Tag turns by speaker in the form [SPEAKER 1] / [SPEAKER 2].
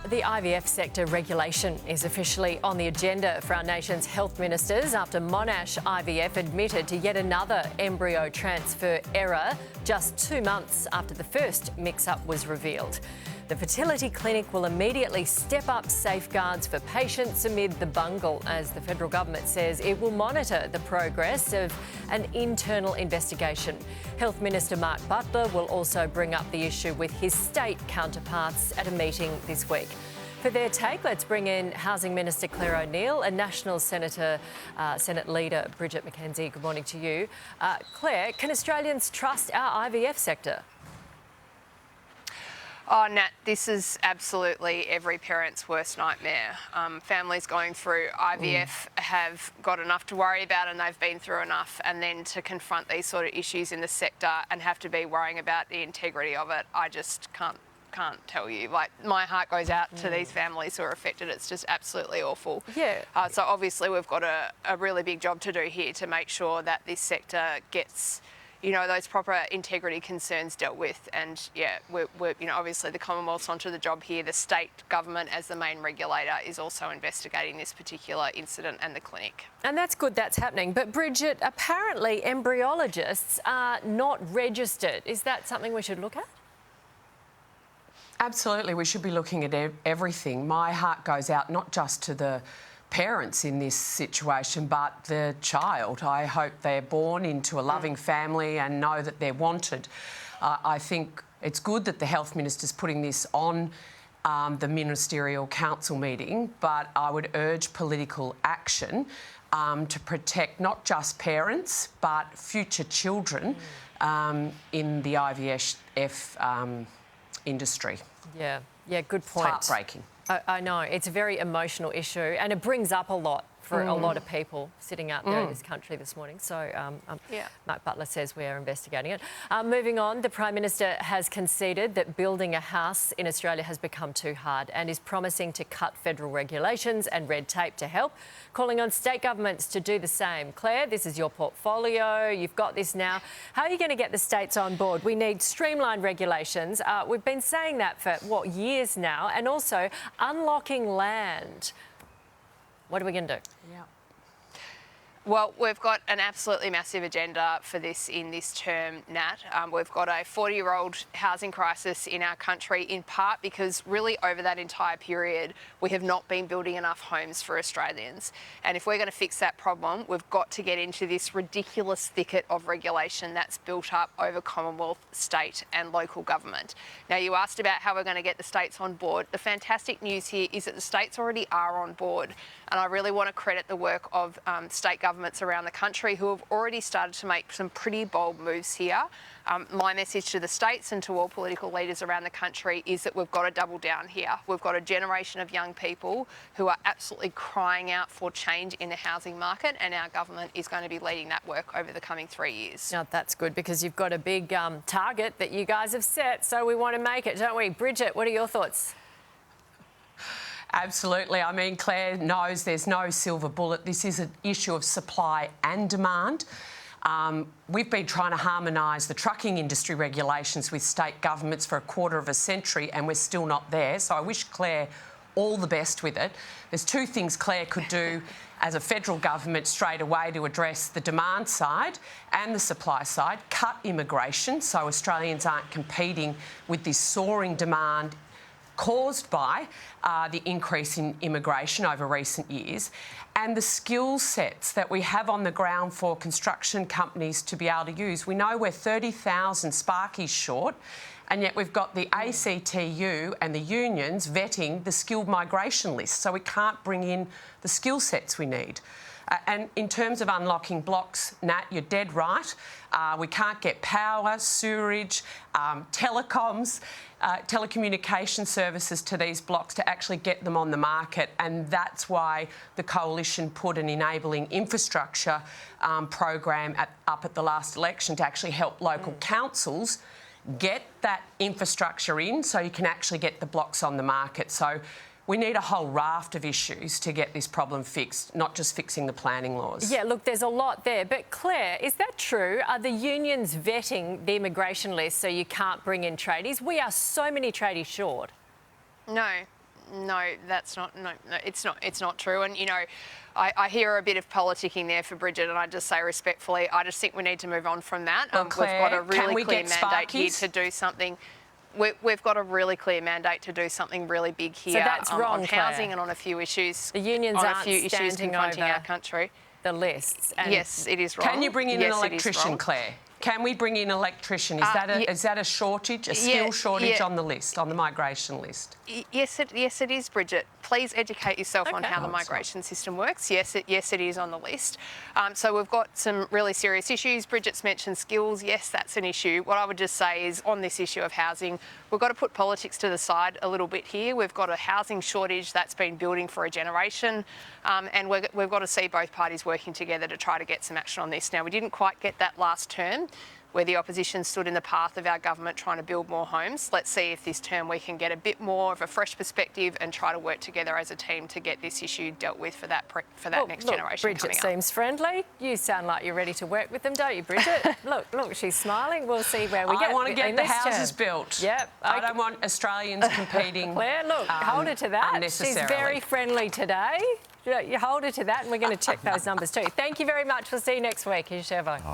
[SPEAKER 1] The IVF sector regulation is officially on the agenda for our nation's health ministers after Monash IVF admitted to yet another embryo transfer error just 2 months after the first mix-up was revealed. The fertility clinic will immediately step up safeguards for patients amid the bungle, as the federal government says it will monitor the progress of an internal investigation. Health Minister Mark Butler will also bring up the issue with his state counterparts at a meeting this week. For their take, let's bring in Housing Minister Clare O'Neill and National Senate Leader Bridget McKenzie. Good morning to you. Clare, can Australians trust our IVF sector?
[SPEAKER 2] Oh, Nat, this is absolutely every parent's worst nightmare. Families going through IVF have got enough to worry about and they've been through enough, and then to confront these sort of issues in the sector and have to be worrying about the integrity of it, I just can't tell you. Like, my heart goes out to these families who are affected. It's just absolutely awful.
[SPEAKER 1] Yeah.
[SPEAKER 2] So obviously we've got a really big job to do here to make sure that this sector gets, you know, those proper integrity concerns dealt with. And yeah, we're you know, obviously the Commonwealth's onto the job here. The state government, as the main regulator, is also investigating this particular incident and the clinic.
[SPEAKER 1] And that's good that's happening. But Bridget, apparently embryologists are not registered. Is that something we should look at?
[SPEAKER 3] Absolutely, we should be looking at everything. My heart goes out not just to the parents in this situation, but the child. I hope they're born into a loving family and know that they're wanted. I think it's good that the Health Minister's putting this on the Ministerial Council meeting, but I would urge political action to protect not just parents, but future children in the IVF industry.
[SPEAKER 1] Yeah, good point.
[SPEAKER 3] It's heartbreaking.
[SPEAKER 1] I know, it's a very emotional issue and it brings up a lot for a lot of people sitting out there in this country this morning. So Mark Butler says we're investigating it. Moving on, the Prime Minister has conceded that building a house in Australia has become too hard and is promising to cut federal regulations and red tape to help, calling on state governments to do the same. Clare, this is your portfolio. You've got this now. How are you going to get the states on board? We need streamlined regulations. We've been saying that for, years now, and also unlocking land. What are we going to do?
[SPEAKER 3] Yeah.
[SPEAKER 2] Well, we've got an absolutely massive agenda for this in this term, Nat. We've got a 40-year-old housing crisis in our country, in part because really over that entire period, we have not been building enough homes for Australians. And if we're going to fix that problem, we've got to get into this ridiculous thicket of regulation that's built up over Commonwealth, state and local government. Now, you asked about how we're going to get the states on board. The fantastic news here is that the states already are on board. And I really want to credit the work of state governments around the country who have already started to make some pretty bold moves here. My message to the states and to all political leaders around the country is that we've got to double down here. We've got a generation of young people who are absolutely crying out for change in the housing market, and our government is going to be leading that work over the coming 3 years.
[SPEAKER 1] Now, that's good because you've got a big target that you guys have set, so we want to make it, don't we? Bridget, what are your thoughts?
[SPEAKER 3] Absolutely. I mean, Clare knows there's no silver bullet. This is an issue of supply and demand. We've been trying to harmonise the trucking industry regulations with state governments for a quarter of a century and we're still not there. So I wish Clare all the best with it. There's two things Clare could do as a federal government straight away to address the demand side and the supply side. Cut immigration so Australians aren't competing with this soaring demand caused by the increase in immigration over recent years, and the skill sets that we have on the ground for construction companies to be able to use. We know we're 30,000 sparkies short, and yet we've got the ACTU and the unions vetting the skilled migration list, so we can't bring in the skill sets we need. And in terms of unlocking blocks, Nat, you're dead right. We can't get power, sewerage, telecoms, telecommunication services to these blocks to actually get them on the market. And that's why the Coalition put an enabling infrastructure program up at the last election to actually help local councils get that infrastructure in so you can actually get the blocks on the market. So we need a whole raft of issues to get this problem fixed, not just fixing the planning laws.
[SPEAKER 1] Yeah, look, there's a lot there. But Clare, is that true? Are the unions vetting the immigration list so you can't bring in tradies? We are so many tradies short.
[SPEAKER 2] No, No, that's not. No, it's not. It's not true. And you know, I hear a bit of politicking there for Bridget, and I just say respectfully, I just think we need to move on from that.
[SPEAKER 3] Well, Claire,
[SPEAKER 2] we've got a really clear mandate here
[SPEAKER 3] Sparkies?
[SPEAKER 2] to do something. We've got a really clear mandate to do something really big here.
[SPEAKER 1] So that's wrong,
[SPEAKER 2] on
[SPEAKER 1] Claire.
[SPEAKER 2] housing and on a few issues.
[SPEAKER 1] The unions
[SPEAKER 2] on a
[SPEAKER 1] aren't
[SPEAKER 2] few issues
[SPEAKER 1] standing
[SPEAKER 2] confronting
[SPEAKER 1] over
[SPEAKER 2] our country.
[SPEAKER 1] the lists. And
[SPEAKER 2] Yes, it is wrong.
[SPEAKER 3] Can you bring in
[SPEAKER 2] Yes,
[SPEAKER 3] an
[SPEAKER 2] it is
[SPEAKER 3] electrician,
[SPEAKER 2] wrong.
[SPEAKER 3] Claire? Can we bring in an electrician? Is that a shortage, a skill shortage on the list, on the migration list?
[SPEAKER 2] Yes, it is, Bridget. Please educate yourself on how the migration system works. Yes, it is on the list. So we've got some really serious issues. Bridget's mentioned skills. Yes, that's an issue. What I would just say is on this issue of housing, we've got to put politics to the side a little bit here. We've got a housing shortage that's been building for a generation, and we've got to see both parties working together to try to get some action on this. Now, we didn't quite get that last term, where the opposition stood in the path of our government trying to build more homes. Let's see if this term we can get a bit more of a fresh perspective and try to work together as a team to get this issue dealt with for that next generation
[SPEAKER 1] Bridget
[SPEAKER 2] coming up.
[SPEAKER 1] seems friendly. You sound like you're ready to work with them, don't you, Bridget? look, she's smiling. We'll see where we get.
[SPEAKER 3] I want to get
[SPEAKER 1] in
[SPEAKER 3] the
[SPEAKER 1] this
[SPEAKER 3] houses
[SPEAKER 1] term.
[SPEAKER 3] built.
[SPEAKER 1] Yep.
[SPEAKER 3] I don't want Australians competing.
[SPEAKER 1] Claire, look, hold her to that.
[SPEAKER 3] Unnecessarily.
[SPEAKER 1] She's very friendly today. You hold her to that, and we're going to check those numbers too. Thank you very much. We'll see you next week. Here's Chevo.